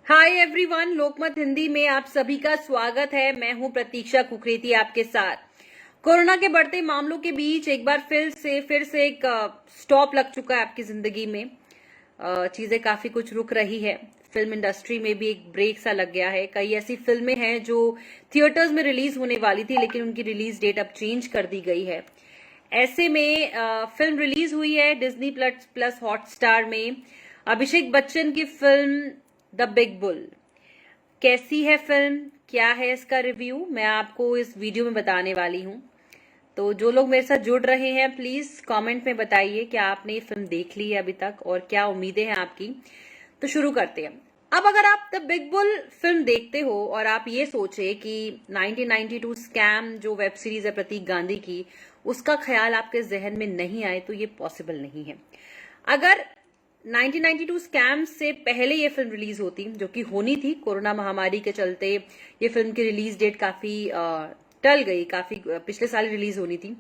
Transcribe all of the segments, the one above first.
Hi everyone, लोकमत हिंदी में आप सभी का स्वागत है। मैं हूं प्रतीक्षा कुकरेती आपके साथ। कोरोना के बढ़ते मामलों के बीच एक बार फिर से एक स्टॉप लग चुका है आपकी जिंदगी में। चीजें काफी कुछ रुक रही है। फिल्म इंडस्ट्री में भी एक ब्रेक सा लग गया है। कई ऐसी फिल्में हैं जो थिएटर्स में रिलीज होने वाली थी, लेकिन उनकी रिलीज डेट अब चेंज कर दी गई है। ऐसे में फिल्म रिलीज हुई है डिज्नी प्लस हॉटस्टार में, अभिषेक बच्चन की फिल्म द बिग बुल। कैसी है फिल्म, क्या है इसका रिव्यू, मैं आपको इस वीडियो में बताने वाली हूं। तो जो लोग मेरे साथ जुड़ रहे हैं प्लीज कमेंट में बताइए कि आपने ये फिल्म देख ली है अभी तक और क्या उम्मीदें हैं आपकी। तो शुरू करते हैं। अब अगर आप द बिग बुल फिल्म देखते हो और आप ये सोचे कि 1992 स्कैम जो वेब सीरीज है प्रतीक गांधी की, उसका ख्याल आपके जहन में नहीं आए तो ये पॉसिबल नहीं है। अगर 1992 स्कैम से पहले ये फिल्म रिलीज होती, जो कि होनी थी, कोरोना महामारी के चलते ये फिल्म की रिलीज डेट काफी टल गई, काफी पिछले साल रिलीज होनी थी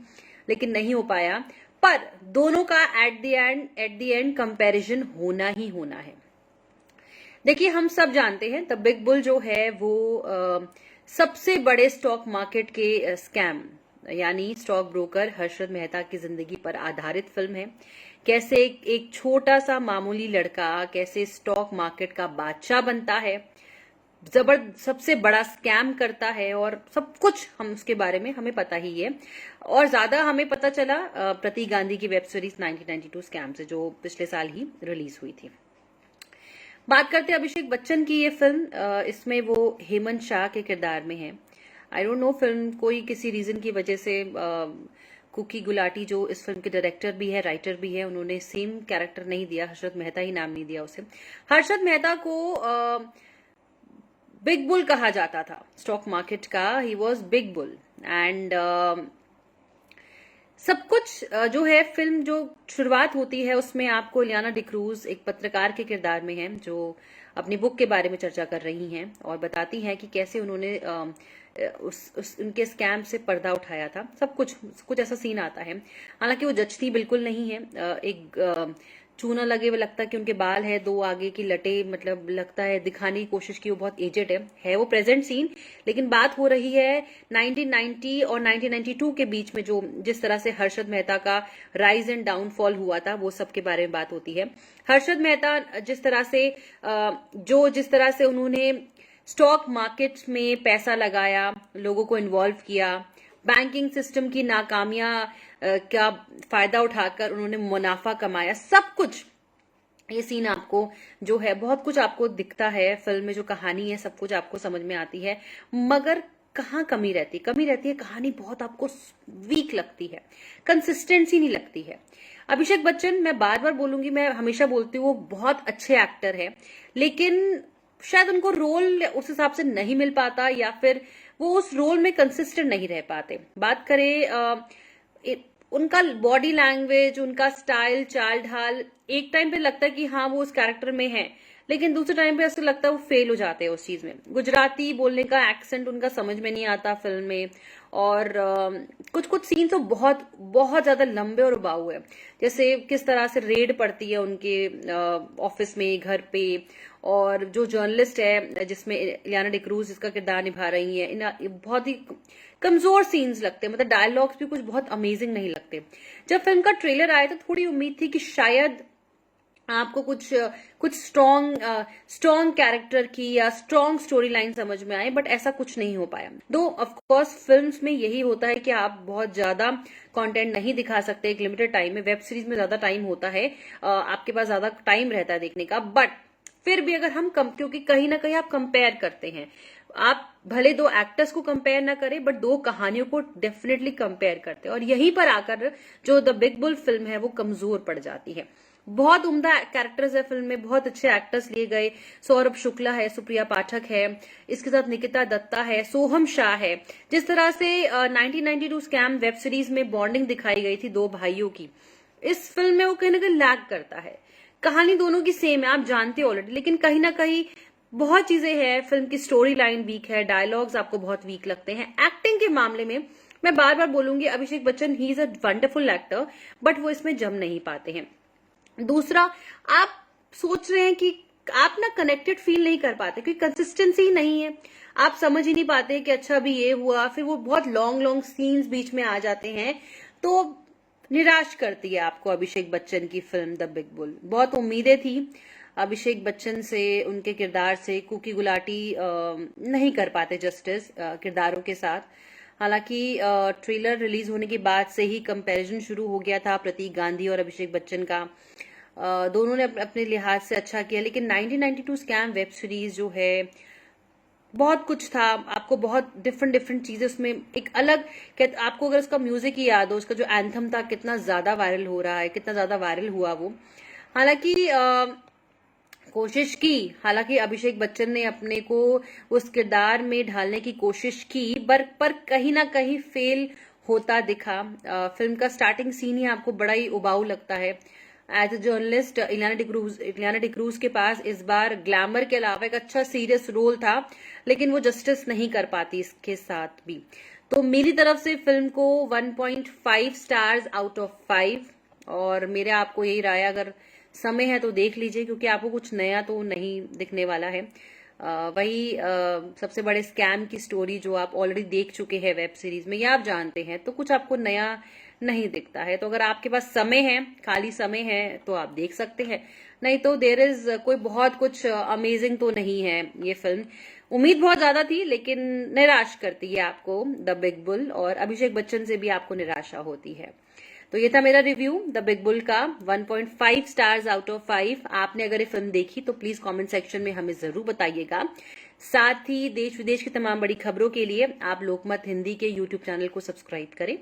लेकिन नहीं हो पाया। पर दोनों का एट द एंड कंपैरिजन होना ही होना है। देखिए, हम सब जानते हैं द बिग बुल जो है वो सबसे बड़े स्टॉक मार्केट के स्कैम यानी स्टॉक ब्रोकर हर्षद मेहता की जिंदगी पर आधारित फिल्म है। कैसे एक छोटा सा मामूली लड़का कैसे स्टॉक मार्केट का बादशाह बनता है, सबसे बड़ा स्कैम करता है, और सब कुछ हम उसके बारे में हमें पता ही है। और ज्यादा हमें पता चला प्रतीक गांधी की वेब सीरीज 1992 स्कैम से, जो पिछले साल ही रिलीज हुई थी। बात करते हैं अभिषेक बच्चन की। ये फिल्म इसमें वो हेमंत शाह के किरदार में है। आई डोंट नो, फिल्म कोई किसी रीजन की वजह से कुकी गुलाटी जो इस फिल्म के डायरेक्टर भी है, राइटर भी है, उन्होंने सेम कैरेक्टर नहीं दिया, हर्षद मेहता ही नाम नहीं दिया उसे। हर्षद मेहता को बिग बुल कहा जाता था स्टॉक मार्केट का। He was big bull and सब कुछ जो है, फिल्म जो शुरुआत होती है उसमें आपको इलियाना डिक्रूज एक पत्रकार के किरदार में है, जो अपनी बुक के बारे में चर्चा कर रही हैं और बताती हैं कि कैसे उन्होंने उनके स्कैम से पर्दा उठाया था। सब कुछ ऐसा सीन आता है। हालांकि वो जचती बिल्कुल नहीं है। एक चूना लगे हुए लगता है कि उनके बाल है, दो आगे की लटे, मतलब लगता है दिखाने की कोशिश की वो बहुत एजेड है वो प्रेजेंट सीन। लेकिन बात हो रही है 1990 और 1992 के बीच में, जो जिस तरह से हर्षद मेहता का राइज एंड डाउनफॉल हुआ था, वो सब के बारे में बात होती है। हर्षद मेहता जिस तरह से उन्होंने स्टॉक मार्केट में पैसा लगाया, लोगों को इन्वॉल्व किया, बैंकिंग सिस्टम की नाकामियां का फायदा उठाकर उन्होंने मुनाफा कमाया, सब कुछ ये सीन आपको जो है, बहुत कुछ आपको दिखता है फिल्म में। जो कहानी है सब कुछ आपको समझ में आती है, मगर कहाँ कमी रहती है, कहानी बहुत आपको वीक लगती है, कंसिस्टेंसी नहीं लगती है। अभिषेक बच्चन, मैं बार बार बोलूंगी, मैं हमेशा बोलती हूँ, वो बहुत अच्छे एक्टर है, लेकिन शायद उनको रोल उस हिसाब से नहीं मिल पाता, या फिर वो उस रोल में कंसिस्टेंट नहीं रह पाते। बात करें उनका बॉडी लैंग्वेज, उनका स्टाइल, चाल ढाल, एक टाइम पे लगता है कि हाँ वो उस कैरेक्टर में है, लेकिन दूसरे टाइम पे ऐसा लगता है वो फेल हो जाते हैं उस चीज में। गुजराती बोलने का एक्सेंट उनका समझ में नहीं आता फिल्म में, और कुछ सीन तो बहुत बहुत ज्यादा लंबे और उबाऊ है। जैसे किस तरह से रेड पड़ती है उनके ऑफिस में, घर पे, और जो जर्नलिस्ट है जिसमें इलियाना डिक्रूज जिसका किरदार निभा रही है, बहुत ही कमजोर सीन्स लगते हैं। मतलब डायलॉग्स भी कुछ बहुत अमेजिंग नहीं लगते। जब फिल्म का ट्रेलर आया तो थोड़ी उम्मीद थी कि शायद आपको कुछ स्ट्रॉन्ग कैरेक्टर की या स्ट्रॉन्ग स्टोरी लाइन समझ में आए, बट ऐसा कुछ नहीं हो पाया। दो ऑफ कोर्स फिल्म्स में यही होता है कि आप बहुत ज्यादा कंटेंट नहीं दिखा सकते एक लिमिटेड टाइम में। वेब सीरीज में ज्यादा टाइम होता है, आपके पास ज्यादा टाइम रहता है देखने का, बट फिर भी अगर हम क्योंकि कहीं ना कहीं आप कंपेयर करते हैं, आप भले दो एक्टर्स को कंपेयर ना करें बट दो कहानियों को डेफिनेटली कंपेयर करते हैं, और यहीं पर आकर जो द बिग बुल फिल्म है वो कमजोर पड़ जाती है। बहुत उम्दा कैरेक्टर्स है फिल्म में, बहुत अच्छे एक्टर्स लिए गए। सौरभ शुक्ला है, सुप्रिया पाठक है, इसके साथ निकिता दत्ता है, सोहम शाह है। जिस तरह से 1992 स्कैम वेब सीरीज में बॉन्डिंग दिखाई गई थी दो भाइयों की, इस फिल्म में वो कहीं ना कहीं लैग करता है। कहानी दोनों की सेम है, आप जानते हो ऑलरेडी, लेकिन कहीं ना कहीं बहुत चीजें हैं। फिल्म की स्टोरी लाइन वीक है, डायलॉग्स आपको बहुत वीक लगते हैं। एक्टिंग के मामले में मैं बार बार बोलूंगी, अभिषेक बच्चन ही is a wonderful actor, but वो इसमें जम नहीं पाते हैं। दूसरा, आप सोच रहे हैं कि आप ना कनेक्टेड फील नहीं कर पाते क्योंकि कंसिस्टेंसी नहीं है। आप समझ ही नहीं पाते कि अच्छा अभी ये हुआ, फिर वो बहुत लॉन्ग लॉन्ग सीन्स बीच में आ जाते हैं, तो निराश करती है आपको अभिषेक बच्चन की फिल्म द बिग बुल। बहुत उम्मीदें थी अभिषेक बच्चन से, उनके किरदार से। कुकी गुलाटी नहीं कर पाते जस्टिस किरदारों के साथ। हालांकि ट्रेलर रिलीज होने के बाद से ही कंपैरिजन शुरू हो गया था प्रतीक गांधी और अभिषेक बच्चन का। दोनों ने अपने लिहाज से अच्छा किया, लेकिन 1992 स्कैम वेब सीरीज जो है, बहुत कुछ था, आपको बहुत डिफरेंट डिफरेंट चीजें उसमें, एक अलग, आपको अगर उसका म्यूजिक ही याद हो, उसका जो एंथम था कितना ज्यादा वायरल हो रहा है, कितना ज्यादा वायरल हुआ वो। हालांकि कोशिश की, हालांकि अभिषेक बच्चन ने अपने को उस किरदार में ढालने की कोशिश की, पर कहीं ना कहीं फेल होता दिखा। फिल्म का स्टार्टिंग सीन ही आपको बड़ा ही उबाऊ लगता है। As a journalist Ileana D'Cruz के पास इस बार ग्लैमर के अलावा एक अच्छा सीरियस रोल था, लेकिन वो जस्टिस नहीं कर पाती इसके साथ भी। तो मेरी तरफ से फिल्म को 1.5 स्टार्स आउट ऑफ 5। और मेरे आपको यही राय, अगर समय है तो देख लीजिए, क्योंकि आपको कुछ नया तो नहीं दिखने वाला है। वही सबसे बड़े स्कैम की स्टोरी जो आप ऑलरेडी देख चुके हैं वेब सीरीज में, या आप जानते हैं, तो कुछ आपको नया नहीं दिखता है। तो अगर आपके पास समय है, खाली समय है, तो आप देख सकते हैं, नहीं तो देयर इज कोई बहुत कुछ अमेजिंग तो नहीं है ये फिल्म। उम्मीद बहुत ज्यादा थी, लेकिन निराश करती है आपको द बिग बुल, और अभिषेक बच्चन से भी आपको निराशा होती है। तो ये था मेरा रिव्यू द बिग बुल का, 1.5 स्टार्स आउट ऑफ 5। आपने अगर ये फिल्म देखी तो प्लीज कमेंट सेक्शन में हमें जरूर बताइएगा। साथ ही देश विदेश की तमाम बड़ी खबरों के लिए आप लोकमत हिंदी के यूट्यूब चैनल को सब्सक्राइब करें।